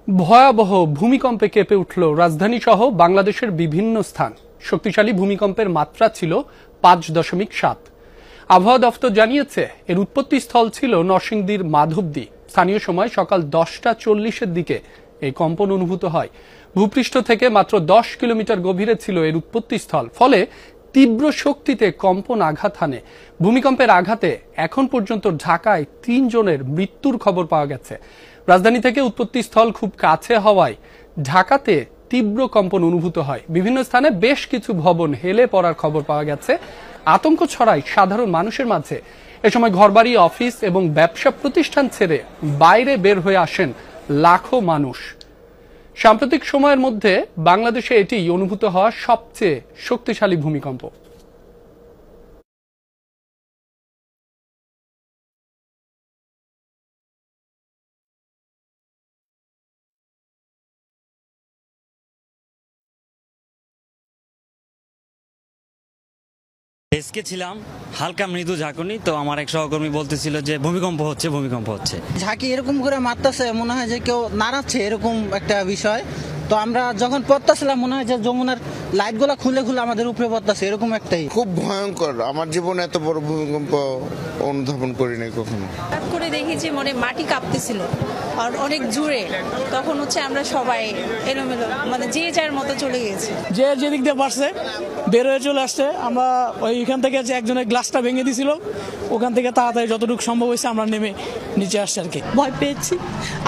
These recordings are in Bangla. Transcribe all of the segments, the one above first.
ভয়াবহ ভূমিকম্পে কেঁপে উঠল রাজধানী সহ বাংলাদেশের বিভিন্ন স্থান। শক্তিশালী ভূমিকম্পের মাত্রা ছিল 5.7। আবহাওয়া দফতর জানিয়েছে এর উৎপত্তিস্থল ছিল নরসিংদীর মাধবদী। স্থানীয় সময় সকাল 10:40-এর দিকে এই কম্পন অনুভূত হয়। ভূপৃষ্ঠ থেকে মাত্র 10 কিলোমিটার গভীরে ছিল এর উৎপত্তিস্থল, ফলে তীব্র শক্তিতে কম্পন আঘাত হানে। ভূমিকম্পের আঘাতে এখন পর্যন্ত ঢাকায় 3 জনের মৃত্যুর খবর পাওয়া গেছে। রাজধানী থেকে উৎপত্তিস্থল খুব কাছে হওয়ায় ঢাকাতে তীব্র কম্পন অনুভূত হয়। বিভিন্ন স্থানে বেশ কিছু ভবন হেলে পড়ার খবর পাওয়া গেছে। আতঙ্ক ছড়ায় সাধারণ মানুষের মাঝে। এ সময় ঘরবাড়ি, অফিস এবং ব্যবসা প্রতিষ্ঠান ছেড়ে বাইরে বের হয়ে আসেন লাখো মানুষ। সাম্প্রতিক সময়ের মধ্যে বাংলাদেশে এটি অনুভূত হওয়া সবচেয়ে শক্তিশালী ভূমিকম্প। ডেস্কে ছিলাম, হালকা মৃদু ঝাঁকুনি, তো আমার এক সহকর্মী বলতেছিল যে ভূমিকম্প হচ্ছে। ঝাঁকি এরকম করে মারতেছে, মনে হয় যে কেউ নাড়াচ্ছে, এরকম একটা বিষয়। তো আমরা যখন পড়তেছিলাম মনে হয় যে যমুনার লাইটগুলো খুলে খুলে আমাদের উপরে পড়তেছে, এরকম একটাই। খুব ভয়ঙ্কর। আমার জীবনে এত বড় ভূমিকম্প অনুধাবন করিনি কখনো। হঠাৎ করে দেখি যে মাটি কাঁপতেছিল আর অনেক জোরে। তখন আমরা সবাই এলোমেলো, যে যার মতো চলে গেছে, যে যেদিক দিয়ে পারছে বের হয়ে চলে আসছে। আমরা ওইখান থেকে যে একজনের গ্লাসটা ভেঙে দিয়েছিল, ওখান থেকে তাড়াতাড়ি যতটুকু সম্ভব হয়েছে আমরা নেমে নিচে আসছি আর কি। ভয় পেয়েছি,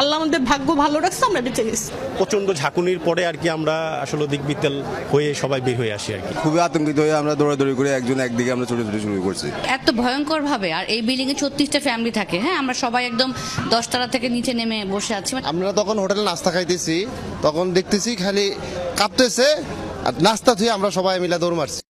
আল্লাহ আমাদের ভাগ্য ভালো রাখছে, আমরা বেঁচে গেছি। প্রচন্ড ঝাঁকুনির পরে আর কি আমরা আসলে দিকবিত্তেল হয়ে সবাই বের হয়ে আসি আর কি। খুবই আতঙ্কিত হয়ে আমরা দৌড়াদৌড়ি করে একজন একদিকে আমরা ছোট শুরু করছি। এত ভয়ঙ্কর ভাবে, আর এই বিল্ডিং এ 36টা ফ্যামিলি থাকে। হ্যাঁ, আমরা সবাই একদম 10 তলা থেকে নিচে নেমে বসে আছি। আমরা তখন হোটেলে নাস্তা খাইতেছি, তখন দেখতেছি খালি কাঁপতেছে আর নাস্তা ধুয়ে আমরা সবাই মিলে দৌড় মারছি।